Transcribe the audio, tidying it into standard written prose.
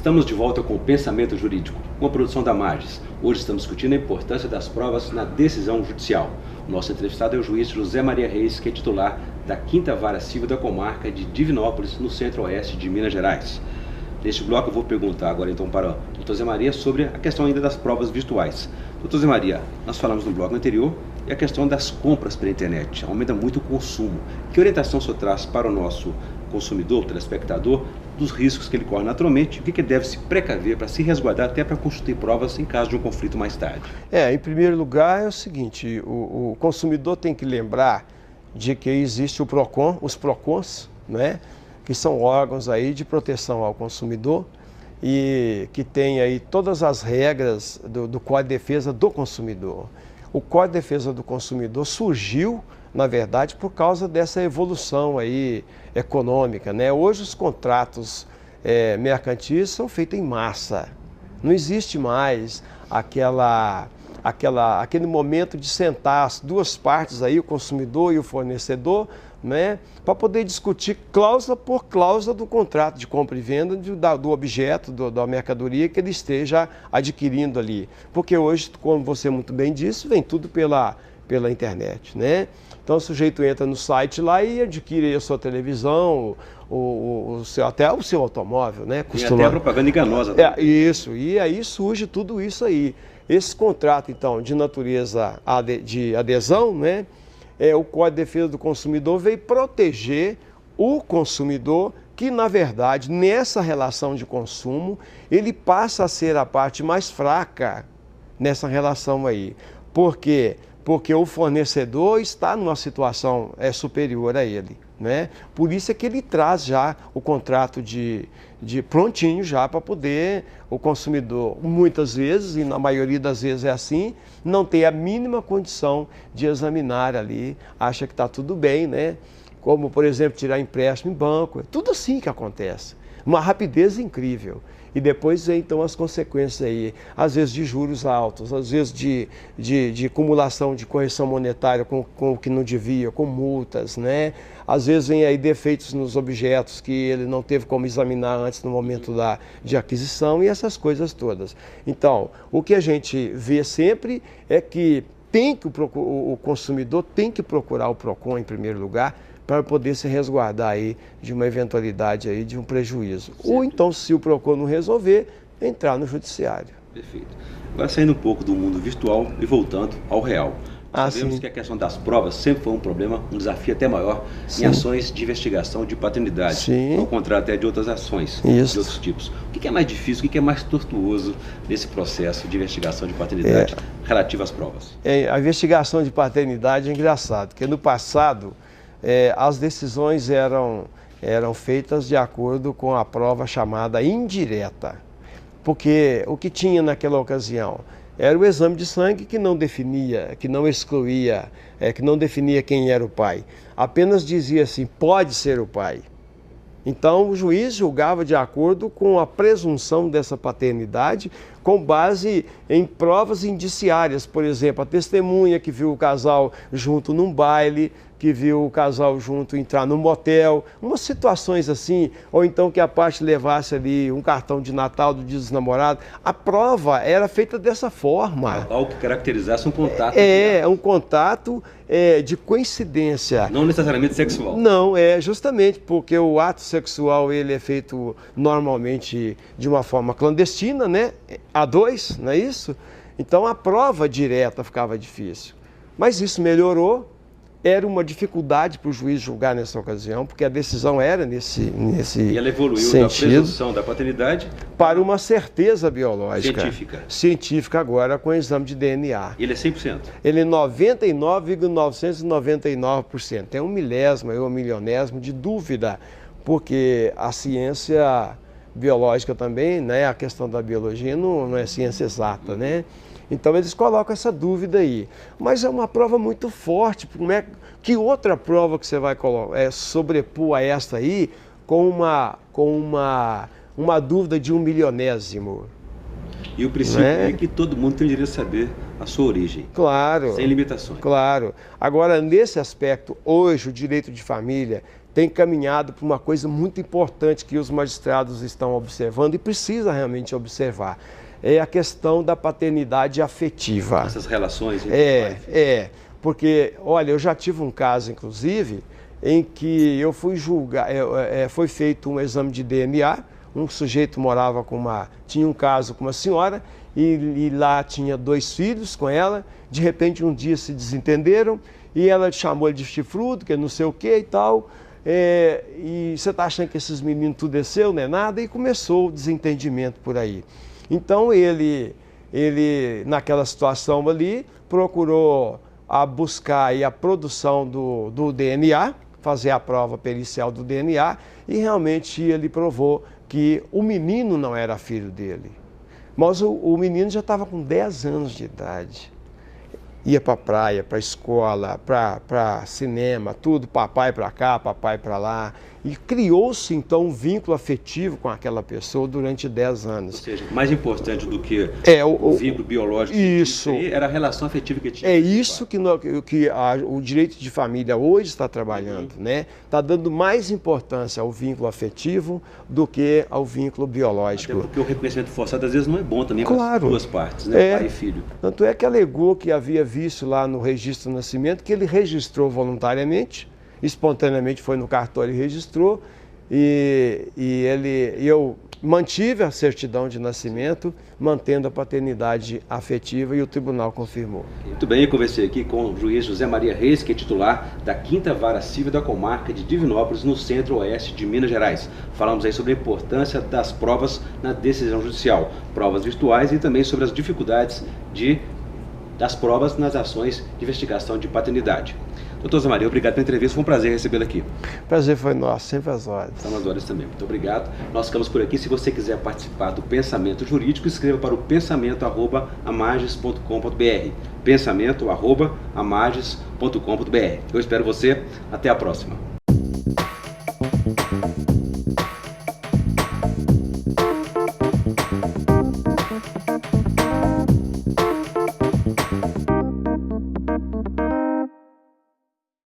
Estamos de volta com o Pensamento Jurídico, uma produção da Magis. Hoje estamos discutindo a importância das provas na decisão judicial. O nosso entrevistado é o juiz José Maria Reis, que é titular da 5ª Vara Civil da Comarca de Divinópolis, no centro-oeste de Minas Gerais. Neste bloco eu vou perguntar agora então para o Dr. Zé Maria sobre a questão ainda das provas virtuais. Dr. Zé Maria, nós falamos no bloco anterior e a questão das compras pela internet aumenta muito o consumo. Que orientação o senhor traz para o nosso consumidor, telespectador, dos riscos que ele corre naturalmente, o que ele deve se precaver para se resguardar até para constituir provas em caso de um conflito mais tarde? Em primeiro lugar é o seguinte, o consumidor tem que lembrar de que existe o PROCON, os PROCONs, né, que são órgãos aí de proteção ao consumidor e que tem aí todas as regras do Código de Defesa do Consumidor. O Código de Defesa do Consumidor surgiu, na verdade, por causa dessa evolução aí econômica, né? Hoje os contratos mercantis são feitos em massa. Não existe mais aquele momento de sentar as duas partes aí, o consumidor e o fornecedor, né, para poder discutir cláusula por cláusula do contrato de compra e venda do objeto, da mercadoria que ele esteja adquirindo ali. Porque hoje, como você muito bem disse, vem tudo pela internet, né? Então o sujeito entra no site lá e adquire a sua televisão, até o seu automóvel, né? E até a propaganda enganosa. Isso, e aí surge tudo isso aí. Esse contrato, então, de natureza de adesão, né? O Código de Defesa do Consumidor veio proteger o consumidor que, na verdade, nessa relação de consumo, ele passa a ser a parte mais fraca nessa relação aí. Por quê? Porque o fornecedor está numa situação superior a ele, né? Por isso é que ele traz já o contrato de prontinho já para poder o consumidor, muitas vezes, e na maioria das vezes é assim, não tem a mínima condição de examinar ali, acha que está tudo bem, né? Como, por exemplo, tirar empréstimo em banco, é tudo assim que acontece, uma rapidez incrível. E depois vem então as consequências aí, às vezes de juros altos, às vezes de acumulação de correção monetária com o que não devia, com multas, né? Às vezes vem aí defeitos nos objetos que ele não teve como examinar antes no momento de aquisição e essas coisas todas. Então, o que a gente vê sempre é que o consumidor tem que procurar o PROCON em primeiro lugar, para poder se resguardar aí de uma eventualidade aí de um prejuízo. Certo. Ou então, se o PROCON não resolver, entrar no judiciário. Perfeito. Agora saindo um pouco do mundo virtual e voltando ao real. Sabemos sim. que a questão das provas sempre foi um problema, um desafio até maior em ações de investigação de paternidade, Sim. ao contrário até de outras ações, Isso. de outros tipos. O que é mais difícil, o que é mais tortuoso nesse processo de investigação de paternidade relativo às provas? A investigação de paternidade é engraçado, porque no passado as decisões eram feitas de acordo com a prova chamada indireta. Porque o que tinha naquela ocasião era o exame de sangue que não definia, que não excluía, que não definia quem era o pai. Apenas dizia assim, pode ser o pai. Então o juiz julgava de acordo com a presunção dessa paternidade, com base em provas indiciárias. Por exemplo, a testemunha que viu o casal junto num baile, que viu o casal junto entrar num motel, umas situações assim, ou então que a parte levasse ali um cartão de Natal do Dia dos Namorados. A prova era feita dessa forma. Algo que caracterizasse um contato. Um contato de coincidência. Não necessariamente sexual. Não, justamente porque o ato sexual ele é feito normalmente de uma forma clandestina, né? A dois, não é isso? Então a prova direta ficava difícil. Mas isso melhorou. Era uma dificuldade para o juiz julgar nessa ocasião, porque a decisão era nesse E ela evoluiu sentido, da presunção da paternidade para uma certeza biológica. científica. Científica agora com o exame de DNA. Ele é 100%. Ele é 99,999%. Tem um milésimo, um milionésimo de dúvida, porque a ciência biológica também, né, a questão da biologia não é ciência exata, né? Então eles colocam essa dúvida aí. Mas é uma prova muito forte. Que outra prova que você vai sobrepor a esta aí com uma dúvida de um milionésimo? E o princípio é que todo mundo tem o direito de saber a sua origem. Claro. Sem limitações. Claro. Agora, nesse aspecto, hoje o direito de família tem caminhado para uma coisa muito importante que os magistrados estão observando e precisa realmente observar. É a questão da paternidade afetiva. Essas relações. Porque, olha, eu já tive um caso, inclusive, em que eu fui julgar, foi feito um exame de DNA, um sujeito tinha um caso com uma senhora e lá tinha 2 filhos com ela, de repente um dia se desentenderam e ela chamou ele de chifrudo, que não sei o que e tal, e você está achando que esses meninos tudo desceu, não é nada, e começou o desentendimento por aí. Então ele naquela situação ali, procurou buscar aí a produção do DNA, fazer a prova pericial do DNA, e realmente ele provou que o menino não era filho dele. Mas o menino já estava com 10 anos de idade. Ia para a praia, para a escola, para cinema, tudo, papai para cá, papai para lá. E criou-se, então, um vínculo afetivo com aquela pessoa durante 10 anos. Ou seja, mais importante do que o vínculo biológico isso, era a relação afetiva que tinha. É isso que o direito de família hoje está trabalhando, né? Está dando mais importância ao vínculo afetivo do que ao vínculo biológico. Até porque o reconhecimento forçado, às vezes, não é bom também para as duas partes, né? Pai e filho. Tanto é que alegou que havia visto lá no registro do nascimento que ele registrou voluntariamente, espontaneamente foi no cartório e registrou, e eu mantive a certidão de nascimento, mantendo a paternidade afetiva, e o tribunal confirmou. Muito bem, eu conversei aqui com o juiz José Maria Reis, que é titular da 5ª Vara Civil da Comarca de Divinópolis, no centro-oeste de Minas Gerais. Falamos aí sobre a importância das provas na decisão judicial, provas virtuais, e também sobre as dificuldades das provas nas ações de investigação de paternidade. Doutor Zé Maria, obrigado pela entrevista, foi um prazer recebê-lo aqui. Prazer foi nosso, sempre às horas. Estamos às horas também, muito obrigado. Nós ficamos por aqui. Se você quiser participar do Pensamento Jurídico, escreva para o pensamento@amages.com.br, pensamento@amages.com.br. Eu espero você, até a próxima.